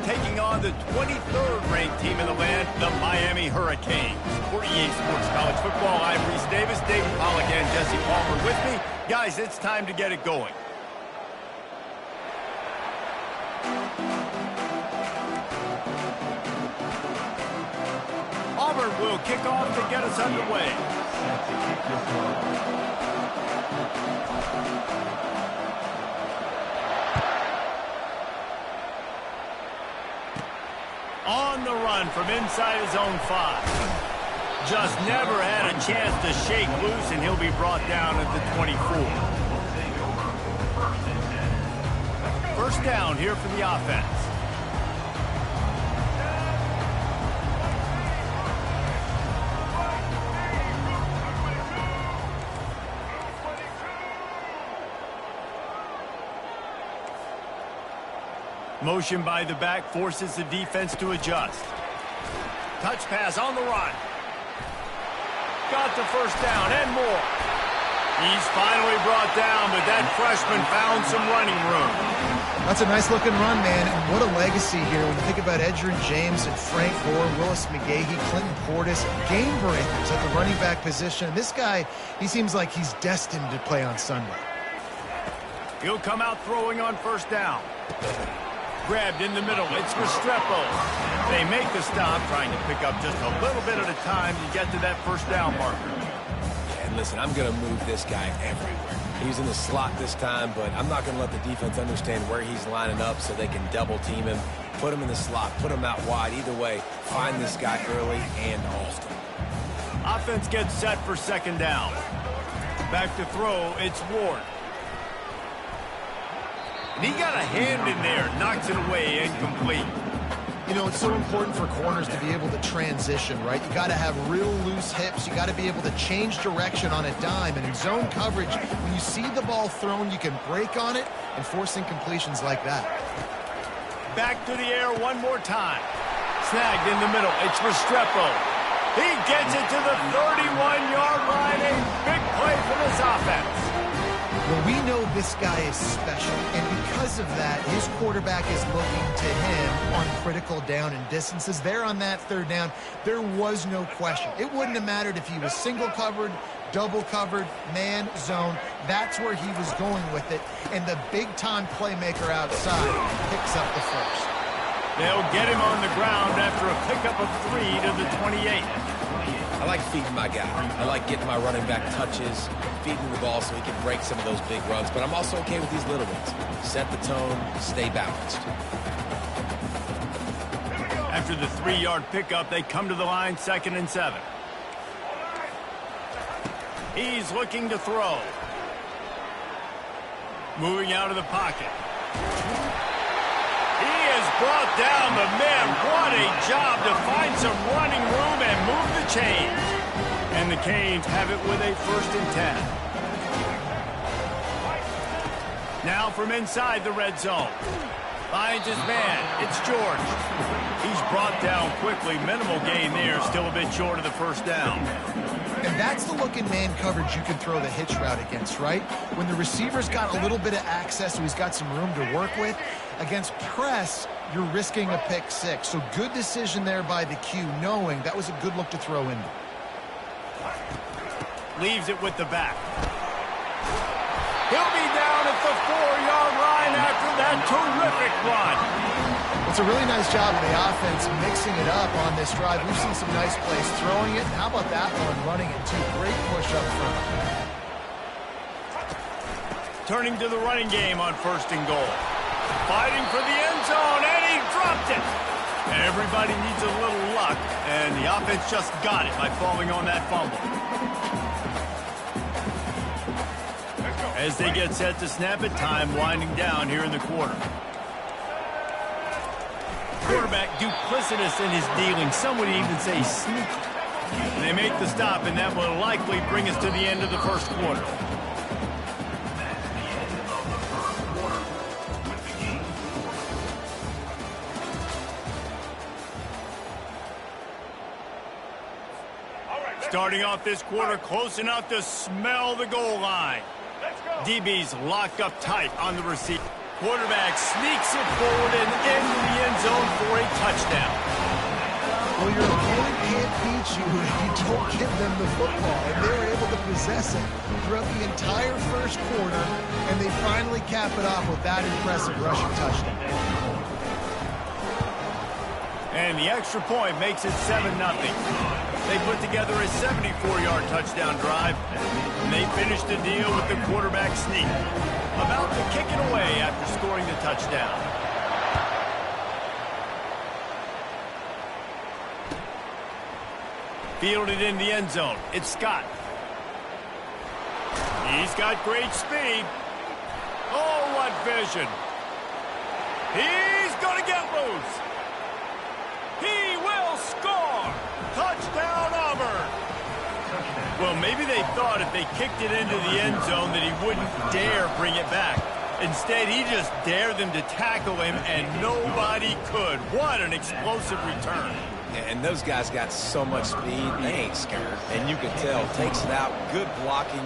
taking on the 23rd ranked team in the land, the Miami Hurricanes. For EA Sports College Football, I'm Reese Davis, David Pollack, and Jesse Palmer with me. Guys, it's time to get it going. Auburn will kick off to get us underway. On the run from inside his own 5. Just never had a chance to shake loose, and he'll be brought down at the 24. First down here for the offense. Motion by the back forces the defense to adjust. Touch pass on the run. Got the first down and more. He's finally brought down, but that freshman found some running room. That's a nice-looking run, man, and what a legacy here when you think about Edgerrin James and Frank Gore, Willis McGahee, Clinton Portis, game breakers at the running back position. This guy, he seems like he's destined to play on Sunday. He'll come out throwing on first down. Grabbed in the middle. It's Restrepo. They make the stop, trying to pick up just a little bit at a time to get to that first down marker. And listen, I'm going to move this guy everywhere. He's in the slot this time, but I'm not going to let the defense understand where he's lining up so they can double team him, put him in the slot, put him out wide. Either way, find this guy early and often. Offense gets set for second down. Back to throw, it's Ward. And he got a hand in there, knocks it away, incomplete. You know, it's so important for corners to be able to transition, right? You got to have real loose hips. You got to be able to change direction on a dime. And in zone coverage, when you see the ball thrown, you can break on it and force incompletions like that. Back to the air one more time. Snagged in the middle. It's Restrepo. He gets it to the 31-yard line. A big play for this offense. Well, we know this guy is special, and because of that, his quarterback is looking to him on critical down and distances. There on that third down, there was no question. It wouldn't have mattered if he was single covered, double covered, man, zone. That's where he was going with it, and the big-time playmaker outside picks up the first. They'll get him on the ground after a pickup of 3 to the 28. I like feeding my guy. I like getting my running back touches, feeding the ball so he can break some of those big runs. But I'm also okay with these little ones. Set the tone, stay balanced. After the 3-yard pickup, they come to the line, 2nd and 7. He's looking to throw. Moving out of the pocket. He has brought down the men. What a job to find some running room and move the chains. And the Canes have it with a 1st and 10. Now from inside the red zone. Finds his man. It's George. He's brought down quickly. Minimal gain there. Still a bit short of the first down. And that's the look in man coverage you can throw the hitch route against, right? When the receiver's got a little bit of access, so he's got some room to work with. Against press, you're risking a pick 6. So good decision there by the Q, knowing that was a good look to throw in. Leaves it with the back. He'll be down at the 4-yard line after that terrific run. It's a really nice job of the offense mixing it up on this drive. We've seen some nice plays throwing it. How about that one running it too? Great push up front. Turning to the running game on 1st and goal. Fighting for the end zone, and he dropped it. Everybody needs a little luck, and the offense just got it by falling on that fumble. As they get set to snap it, time winding down here in the quarter. Quarterback duplicitous in his dealing. Some would even say sneaky. They make the stop, and that will likely bring us to the end of the first quarter. Starting off this quarter, close enough to smell the goal line. DB's locked up tight on the receiver. Quarterback sneaks it forward and into the end zone touchdown. Well, your opponent can't beat you if you don't give them the football, and they were able to possess it throughout the entire first quarter, and they finally cap it off with that impressive rushing touchdown. And the extra point makes it 7-0. They put together a 74-yard touchdown drive, and they finished the deal with the quarterback sneak. About to kick it away after scoring the touchdown. Fielded in the end zone. It's Scott. He's got great speed. Oh, what vision. He's going to get loose. He will score. Touchdown, Auburn. Well, maybe they thought if they kicked it into the end zone that he wouldn't dare bring it back. Instead, he just dared them to tackle him, and nobody could. What an explosive return. And those guys got so much speed, they ain't scared. And you can tell, takes it out, good blocking,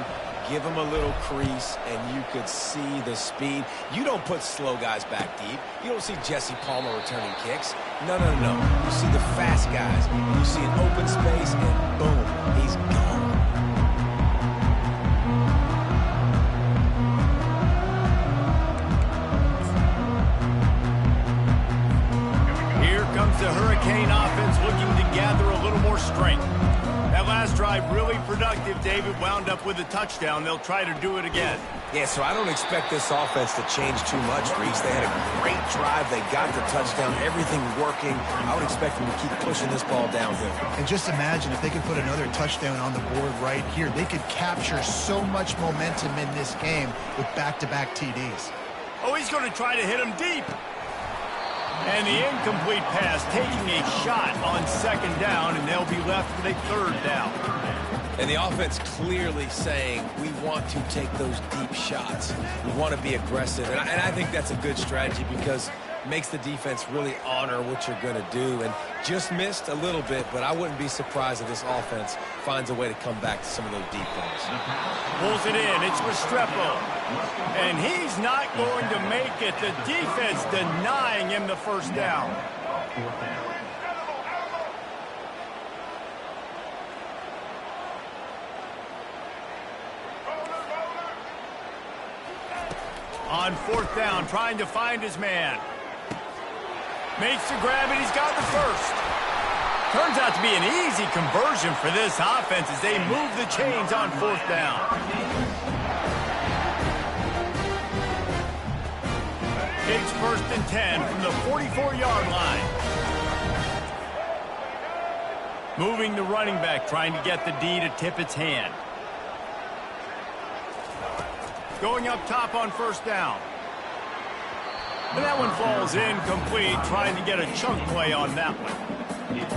give him a little crease, and you could see the speed. You don't put slow guys back deep. You don't see Jesse Palmer returning kicks. No. You see the fast guys. You see an open space, and boom, he's gone. The Hurricane offense looking to gather a little more strength. That last drive really productive. David wound up with a touchdown. They'll try to do it again. Yeah, so I don't expect this offense to change too much, Reese. They had a great drive. They got the touchdown. Everything working. I would expect them to keep pushing this ball downhill. And just imagine if they could put another touchdown on the board right here. They could capture so much momentum in this game with back-to-back TDs. Oh, he's going to try to hit him deep. And the incomplete pass taking a shot on second down, and they'll be left with a third down. And the offense clearly saying, we want to take those deep shots. We want to be aggressive. And I think that's a good strategy because it makes the defense really honor what you're going to do. And just missed a little bit, but I wouldn't be surprised if this offense finds a way to come back to some of those deep ones. Pulls it in. It's Restrepo. And he's not going to make it. The defense denying him the first down. On fourth down, trying to find his man. Makes the grab, and he's got the first. Turns out to be an easy conversion for this offense as they move the chains on fourth down. Takes 1st and 10 from the 44-yard line. Moving the running back, trying to get the D to tip its hand. Going up top on first down. And that one falls incomplete, trying to get a chunk play on that one.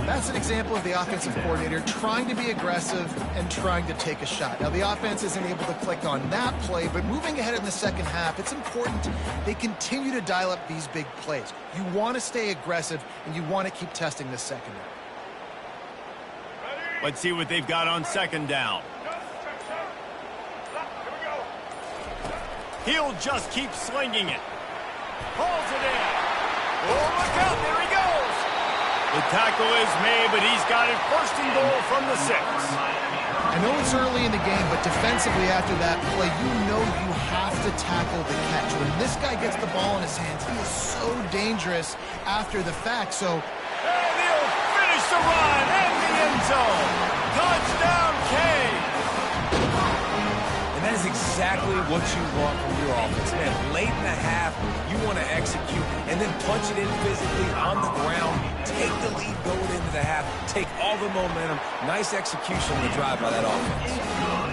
That's an example of the offensive coordinator trying to be aggressive and trying to take a shot. Now, the offense isn't able to click on that play, but moving ahead in the second half, it's important they continue to dial up these big plays. You want to stay aggressive, and you want to keep testing this secondary. Let's see what they've got on second down. He'll just keep slinging it. Hauls it in. Oh, look out. There he goes. The tackle is made, but he's got it 1st and goal from the 6. I know it's early in the game, but defensively after that play, you know you have to tackle the catch. When this guy gets the ball in his hands, he is so dangerous after the fact. So, and he'll finish the run in the end zone. Touchdown, Kane. That is exactly what you want from your offense, man. Late in the half, you want to execute and then punch it in physically on the ground. Take the lead going into the half. Take all the momentum. Nice execution on the drive by that offense.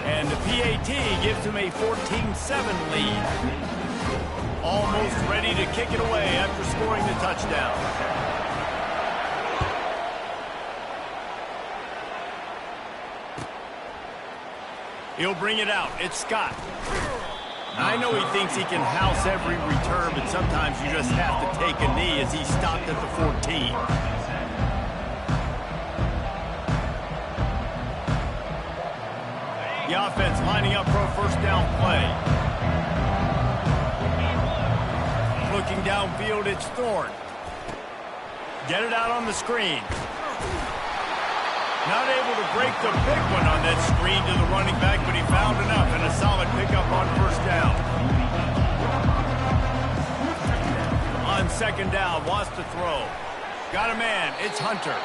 And the PAT gives him a 14-7 lead. Almost ready to kick it away after scoring the touchdown. He'll bring it out. It's Scott. I know he thinks he can house every return, but sometimes you just have to take a knee as he stopped at the 14. The offense lining up for a first down play. Looking downfield, it's Thorne. get it out on the screen. Not able to break the big one on that screen to the running back, but he found enough and a solid pickup on first down. On second down, wants to throw. Got a man, it's Hunter.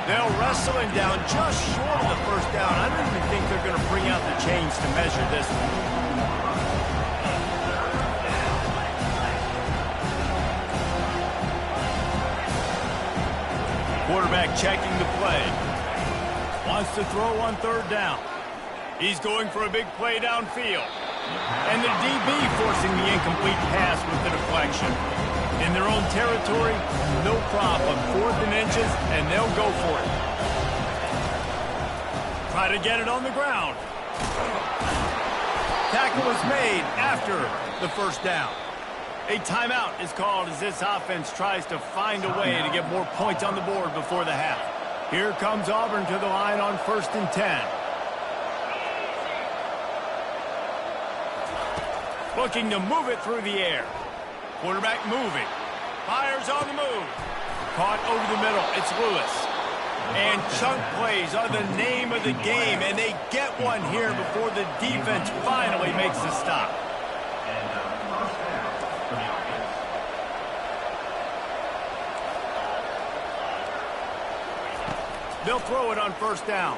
They'll wrestle him down just short of the first down. I don't even think they're going to bring out the chains to measure this one. Quarterback checking the play. Wants to throw on third down. He's going for a big play downfield. And the DB forcing the incomplete pass with the deflection. In their own territory, no problem. 4th and inches, and they'll go for it. Try to get it on the ground. Tackle was made after the first down. A timeout is called as this offense tries to find a way to get more points on the board before the half. Here comes Auburn to the line on 1st and 10. Looking to move it through the air. Quarterback moving. Fires on the move. Caught over the middle. It's Lewis. And chunk plays are the name of the game, and they get one here before the defense finally makes the stop. They'll throw it on first down.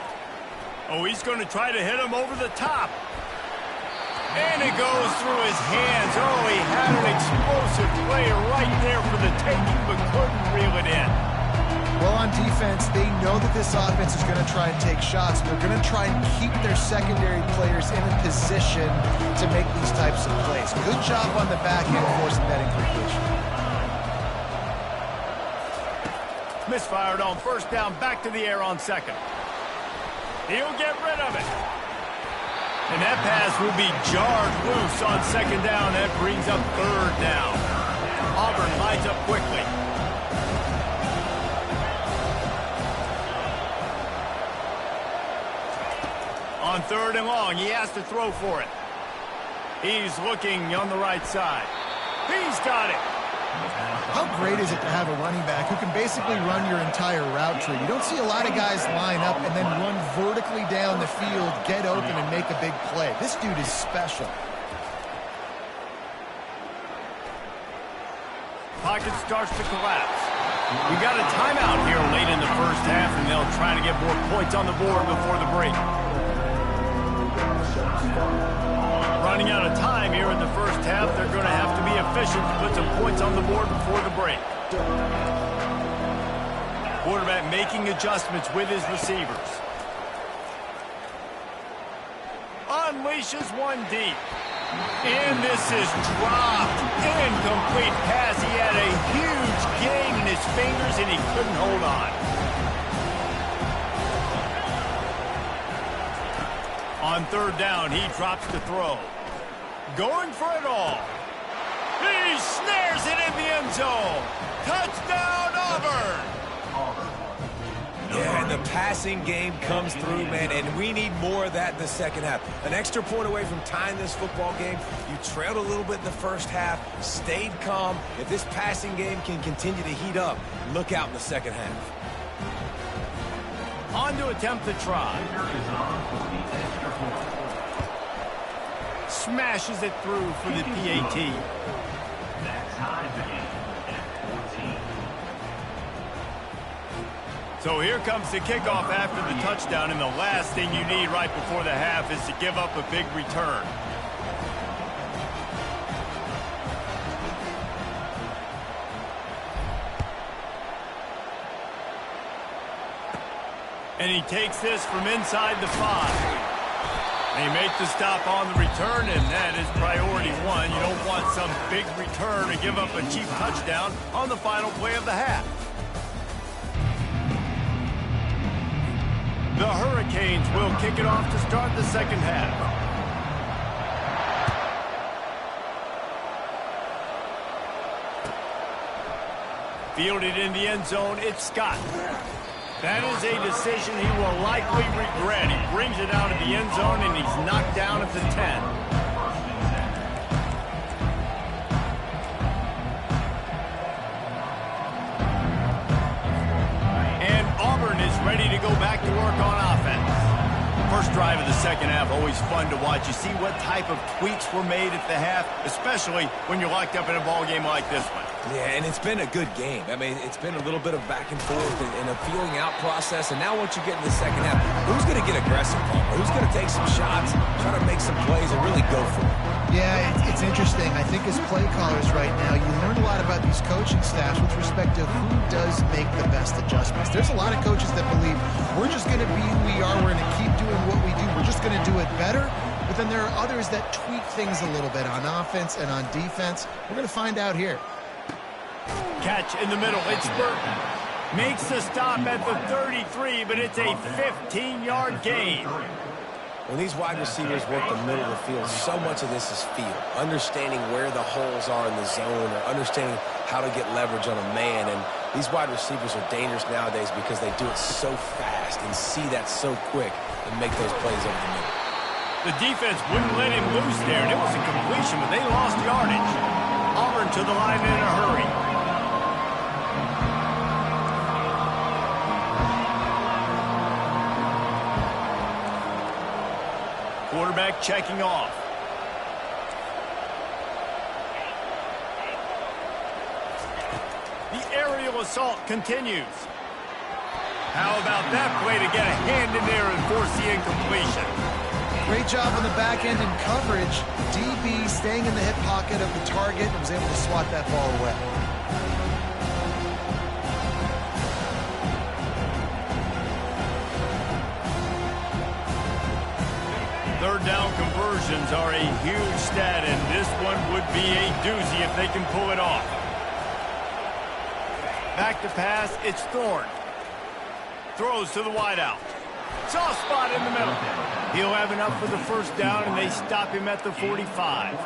Oh, he's going to try to hit him over the top. And it goes through his hands. Oh, he had an explosive play right there for the taking, but couldn't reel it in. Well, on defense, they know that this offense is going to try and take shots. They're going to try and keep their secondary players in a position to make these types of plays. Good job on the back end forcing that incompletion. Misfired on first down, back to the air on second. He'll get rid of it. And that pass will be jarred loose on second down. That brings up third down. Auburn lines up quickly. On third and long, he has to throw for it. He's looking on the right side. He's got it. How great is it to have a running back who can basically run your entire route tree? You don't see a lot of guys line up and then run vertically down the field, get open, and make a big play. This dude is special. Pocket starts to collapse. We got a timeout here late in the first half, and they'll try to get more points on the board before the break. Running out of time here in the first half. They're going to have to be efficient to put some points on the board before the break. Quarterback making adjustments with his receivers. Unleashes one deep. And this is dropped. Incomplete pass. He had a huge gain in his fingers, and he couldn't hold on. On third down, he drops to throw. Going for it all. He snares it in the end zone. Touchdown, Auburn. Yeah, and the passing game comes through, man, and we need more of that in the second half. An extra point away from tying this football game. You trailed a little bit in the first half, stayed calm. If this passing game can continue to heat up, look out in the second half. On to attempt the try. Smashes it through for the PAT. So here comes the kickoff after the touchdown, and the last thing you need right before the half is to give up a big return. And he takes this from inside the 5. They make the stop on the return, and that is priority one. You don't want some big return to give up a cheap touchdown on the final play of the half. The Hurricanes will kick it off to start the second half. Fielded in the end zone, it's Scott. That is a decision he will likely regret. He brings it out of the end zone, and he's knocked down at the 10. ready to go back to work on offense. First drive of the second half, always fun to watch. You see what type of tweaks were made at the half, especially when you're locked up in a ball game like this one. Yeah, and it's been a good game. I mean, it's been a little bit of back and forth and a feeling out process. And now once you get in the second half, who's going to get aggressive, Palmer? Who's going to take some shots, try to make some plays, and really go for it? Yeah, it's interesting. I think as play callers right now, you learn a lot about these coaching staffs with respect to who does make the best adjustments. There's a lot of coaches that believe we're just going to be who we are. We're going to keep doing what we do. We're just going to do it better. But then there are others that tweak things a little bit on offense and on defense. We're going to find out here. Catch in the middle. It's Burton. Makes the stop at the 33, but it's a 15-yard gain. When these wide receivers work the middle of the field, so much of this is feel. Understanding where the holes are in the zone or understanding how to get leverage on a man. And these wide receivers are dangerous nowadays because they do it so fast and see that so quick and make those plays over the middle. The defense wouldn't let him loose there, and it was a completion, but they lost yardage. Auburn to the line in a hurry. Quarterback checking off. The aerial assault continues. How about that play to get a hand in there and force the incompletion? Great job on the back end in coverage. DB staying in the hip pocket of the target and was able to swat that ball away. Third down conversions are a huge stat, and this one would be a doozy if they can pull it off. Back to pass, it's Thorne. Throws to the wideout. Soft spot in the middle. He'll have enough for the first down, and they stop him at the 45.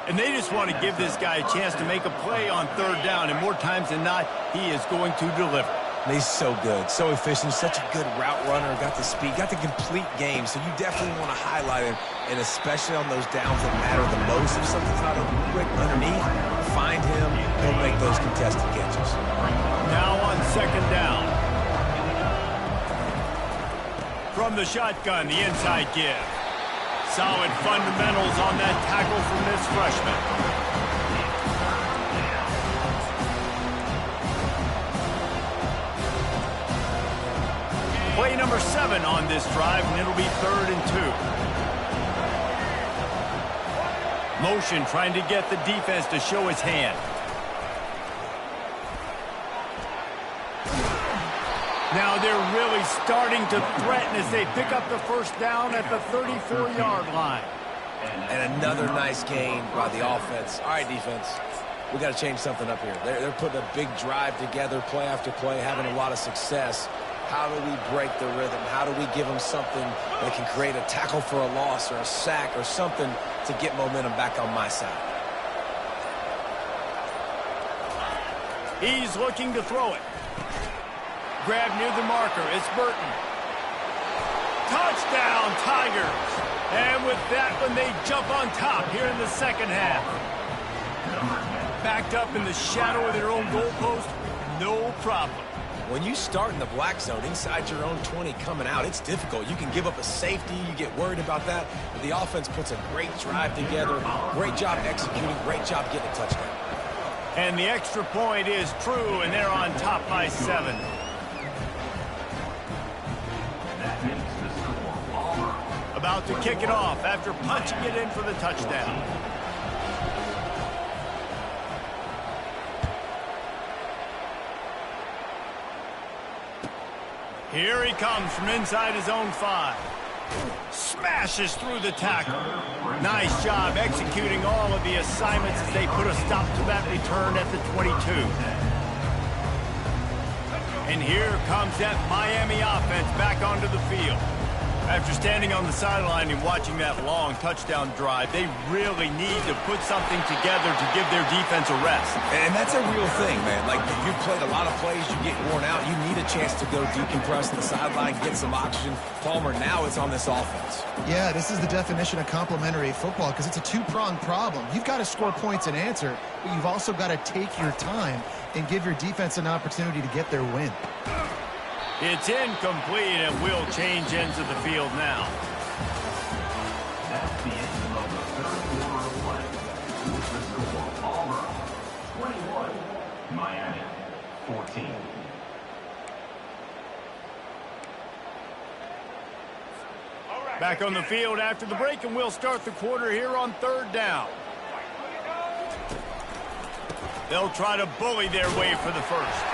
And they just want to give this guy a chance to make a play on third down, and more times than not, he is going to deliver. He's so good, so efficient, such a good route runner, got the speed, got the complete game, so you definitely want to highlight him, and especially on those downs that matter the most. If something's not open quick underneath, find him, he'll make those contested catches. Now on second down. From the shotgun, the inside give. Solid fundamentals on that tackle from this freshman. Play number 7 on this drive, and it'll be 3rd and 2. Motion trying to get the defense to show his hand. Now they're really starting to threaten as they pick up the first down at the 34-yard line. And another nice gain by the offense. All right, defense, we got to change something up here. They're putting a big drive together, play after play, having a lot of success. How do we break the rhythm? How do we give them something that can create a tackle for a loss or a sack or something to get momentum back on my side? He's looking to throw it. Grab near the marker. It's Burton. Touchdown, Tigers. And with that one, they jump on top here in the second half. Backed up in the shadow of their own goalpost, no problem. When you start in the black zone inside your own 20 coming out, it's difficult. You can give up a safety. You get worried about that. But the offense puts a great drive together. Great job executing. Great job getting a touchdown. And the extra point is true, and they're on top by 7. About to kick it off after punching it in for the touchdown. Here he comes from inside his own 5. Smashes through the tackle. Nice job executing all of the assignments as they put a stop to that return at the 22. And here comes that Miami offense back onto the field. After standing on the sideline and watching that long touchdown drive, they really need to put something together to give their defense a rest. And that's a real thing, man. Like, you've played a lot of plays, you get worn out, you need a chance to go decompress on the sideline, get some oxygen. Palmer, now it's on this offense. Yeah, this is the definition of complementary football because it's a two-pronged problem. You've got to score points and answer, but you've also got to take your time and give your defense an opportunity to get their win. It's incomplete, and we'll change ends of the field now. That's the end of the third quarter of play. With the score, Auburn 21, Miami 14. Back on the field after the break, and we'll start the quarter here on third down. They'll try to bully their way for the first.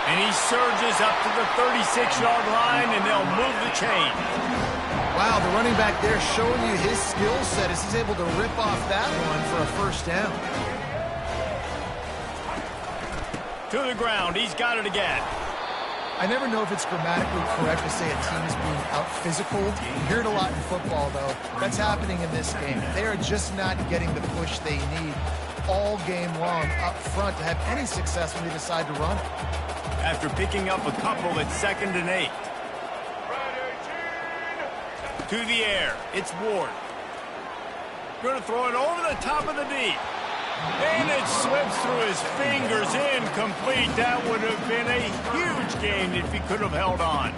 And he surges up to the 36-yard line, and they'll move the chain. Wow, the running back there showing you his skill set as he's able to rip off that one for a first down. To the ground, he's got it again. I never know if it's grammatically correct to say a team is being out-physical. You hear it a lot in football, though. That's happening in this game. They are just not getting the push they need all game long up front to have any success when they decide to run it. After picking up a couple at 2nd and 8. To the air, it's Ward. Going to throw it over the top of the D. And it slips through his fingers, incomplete. That would have been a huge gain if he could have held on.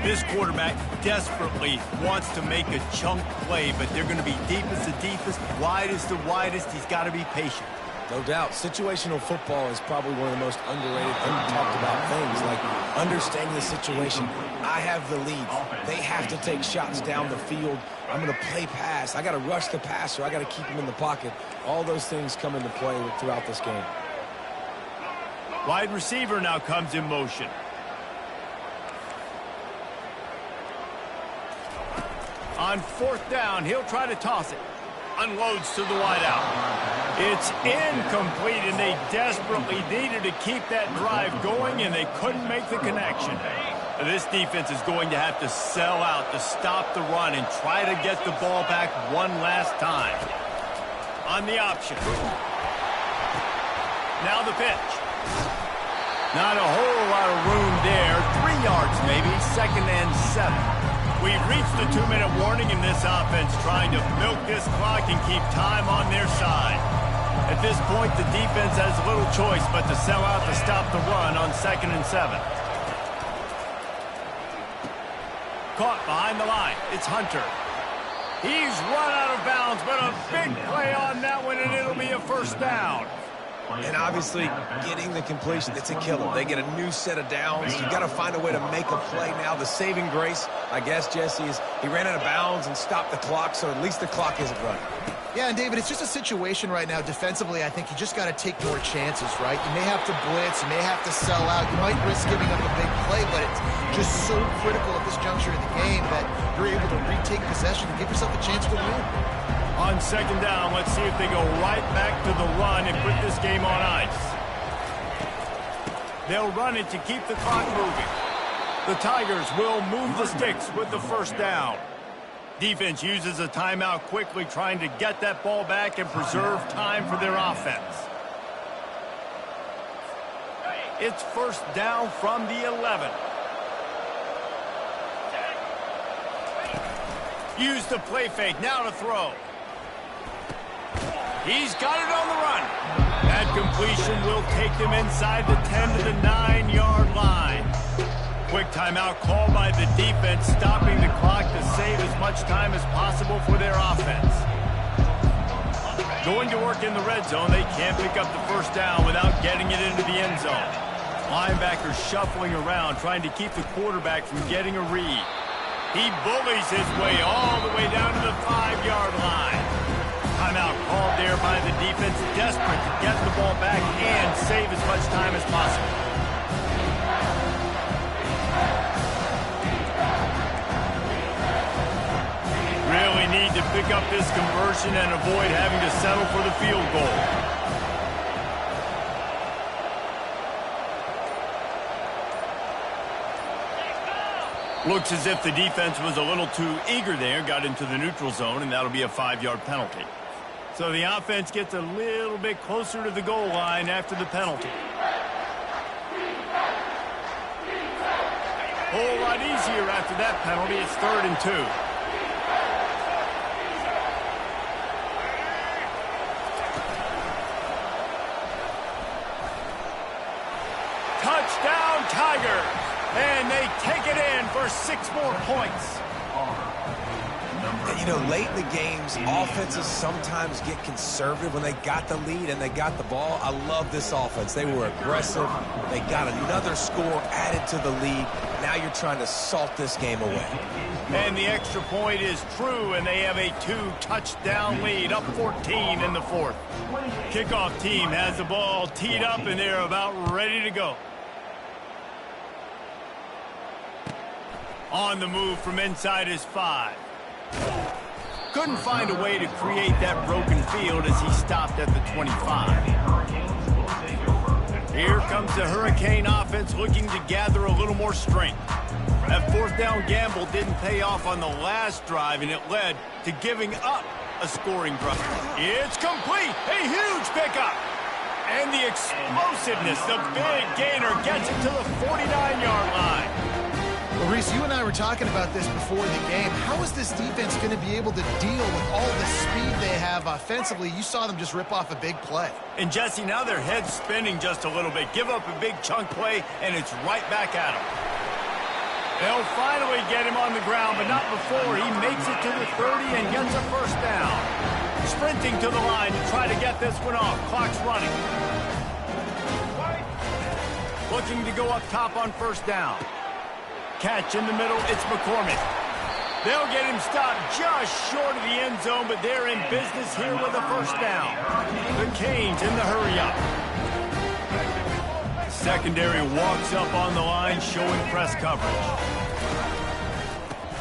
This quarterback desperately wants to make a chunk play, but they're going to be deepest to deepest, widest to widest. He's got to be patient. No doubt. Situational football is probably one of the most underrated, talked about things, like understanding the situation. I have the lead. They have to take shots down the field. I'm going to play pass. I got to rush the passer. I got to keep him in the pocket. All those things come into play throughout this game. Wide receiver now comes in motion. On 4th down, he'll try to toss it. Unloads to the wideout. It's incomplete, and they desperately needed to keep that drive going, and they couldn't make the connection. This defense is going to have to sell out to stop the run and try to get the ball back one last time. On the option. Now the pitch. Not a whole lot of room there. 3 yards maybe, 2nd and 7. We've reached the 2-minute warning in this offense, trying to milk this clock and keep time on their side. At this point, the defense has little choice but to sell out to stop the run on 2nd and 7. Caught behind the line. It's Hunter. He's run out of bounds, but a big play on that one, and it'll be a first down. And obviously, getting the completion, it's a killer. They get a new set of downs. You got to find a way to make a play now. The saving grace, I guess, Jesse, is he ran out of bounds and stopped the clock, so at least the clock isn't running. Yeah, and David, it's just a situation right now defensively. I think you just got to take more chances, right? You may have to blitz, you may have to sell out, you might risk giving up a big play, but it's just so critical at this juncture of the game that you're able to retake possession and give yourself a chance to win. On 2nd down, let's see if they go right back to the run and put this game on ice. They'll run it to keep the clock moving. The Tigers will move the sticks with the first down. Defense uses a timeout quickly, trying to get that ball back and preserve time for their offense. It's first down from the 11. Use the play fake, now to throw. He's got it on the run. That completion will take them inside the 10 to the 9-yard line. Quick timeout called by the defense, stopping the clock to save as much time as possible for their offense. Going to work in the red zone, they can't pick up the first down without getting it into the end zone. Linebacker shuffling around, trying to keep the quarterback from getting a read. He bullies his way all the way down to the 5-yard line. Timeout called there by the defense, desperate to get the ball back and save as much time as possible. Really need to pick up this conversion and avoid having to settle for the field goal. Looks as if the defense was a little too eager there, got into the neutral zone, and that'll be a 5-yard penalty. So the offense gets a little bit closer to the goal line after the penalty. Whole lot easier after that penalty. It's 3rd and 2. Touchdown, Tigers! And they take it in for 6 more points. And, you know, late in the games, offenses sometimes get conservative when they got the lead and they got the ball. I love this offense. They were aggressive. They got another score added to the lead. Now you're trying to salt this game away. And the extra point is true, and they have a 2-touchdown lead, up 14 in the fourth. Kickoff team has the ball teed up, and they're about ready to go. On the move from inside his 5. Couldn't find a way to create that broken field as he stopped at the 25. Here comes the Hurricane offense looking to gather a little more strength. That 4th down gamble didn't pay off on the last drive, and it led to giving up a scoring drive. It's complete. A huge pickup. And the explosiveness, the big gainer gets it to the 49-yard line. Well, Reese, you and I were talking about this before the game. How is this defense going to be able to deal with all the speed they have offensively? You saw them just rip off a big play. And, Jesse, now their head's spinning just a little bit. Give up a big chunk play, and it's right back at them. They'll finally get him on the ground, but not before he makes it to the 30 and gets a first down. Sprinting to the line to try to get this one off. Clock's running. Looking to go up top on first down. Catch in the middle, it's McCormick. They'll get him stopped just short of the end zone, but they're in business here with a first down. The Canes in the hurry-up. Secondary walks up on the line, showing press coverage.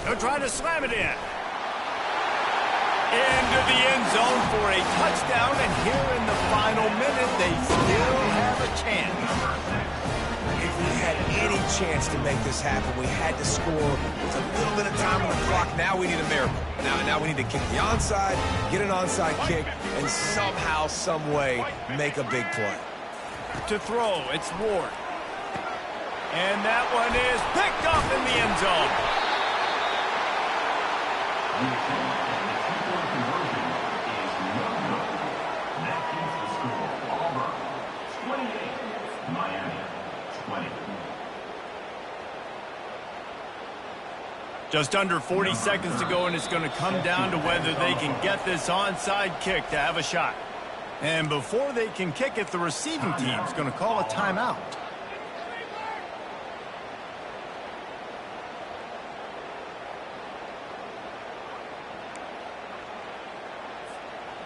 They'll try to slam it in. Into the end zone for a touchdown, and here in the final minute, they still have a chance. If we had any chance to make this happen, we had to score with a little bit of time on the clock. Now we need a miracle. Now we need to kick the onside, get an onside kick, and somehow, some way, make a big play. To throw, it's Ward. And that one is picked up in the end zone. That keeps the score. Auburn 28, Miami 20. Just under 40 seconds to go, and it's going to come down to whether they can get this onside kick to have a shot. And before they can kick it, the receiving team's going to call a timeout.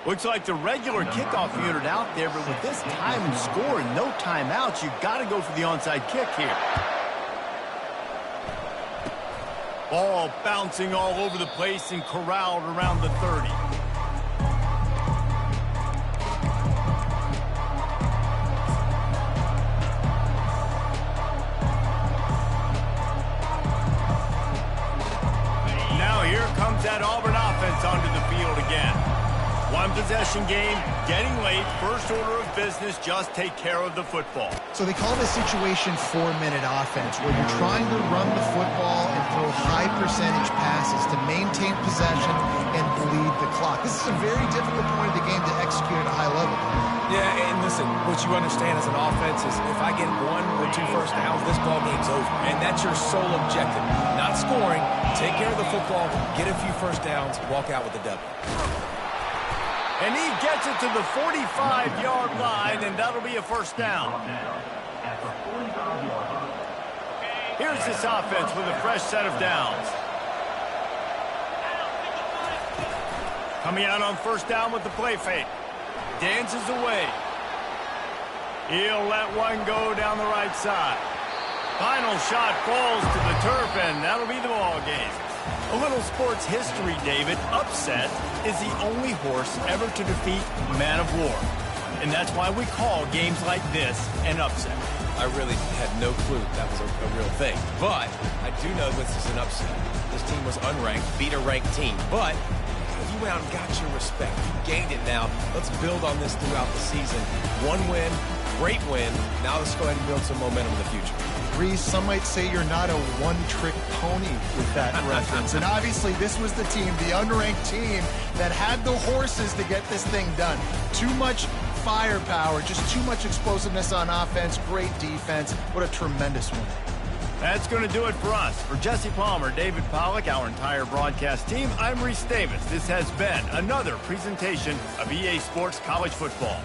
Looks like the regular kickoff unit out there, but with this time and score and no timeouts, you've got to go for the onside kick here. Ball bouncing all over the place and corralled around the 30. Now here comes that Auburn offense onto the field again. One possession game, getting late, first order of business, just take care of the football. So they call this situation 4-minute offense, where you're trying to run the football and throw high percentage passes to maintain possession and bleed the clock. This is a very difficult point of the game to execute at a high level. Yeah, and listen, what you understand as an offense is if I get 1 or 2 first downs, this ball game's over. And that's your sole objective. Not scoring, take care of the football, get a few first downs, walk out with the W. And he gets it to the 45-yard line, and that'll be a first down. Here's this offense with a fresh set of downs. Coming out on first down with the play fake. Dances away. He'll let one go down the right side. Final shot falls to the turf, and that'll be the ball game. A little sports history, David. Upset is the only horse ever to defeat Man of War. And that's why we call games like this an upset. I really had no clue that was a real thing. But I do know this is an upset. This team was unranked, beat a ranked team. But you went out and got your respect. You gained it now. Let's build on this throughout the season. One win, great win. Now let's go ahead and build some momentum in the future. Reese, some might say you're not a one-trick pony with that reference. And obviously, this was the team, the unranked team, that had the horses to get this thing done. Too much firepower, just too much explosiveness on offense, great defense. What a tremendous win. That's going to do it for us. For Jesse Palmer, David Pollack, our entire broadcast team, I'm Reese Davis. This has been another presentation of EA Sports College Football.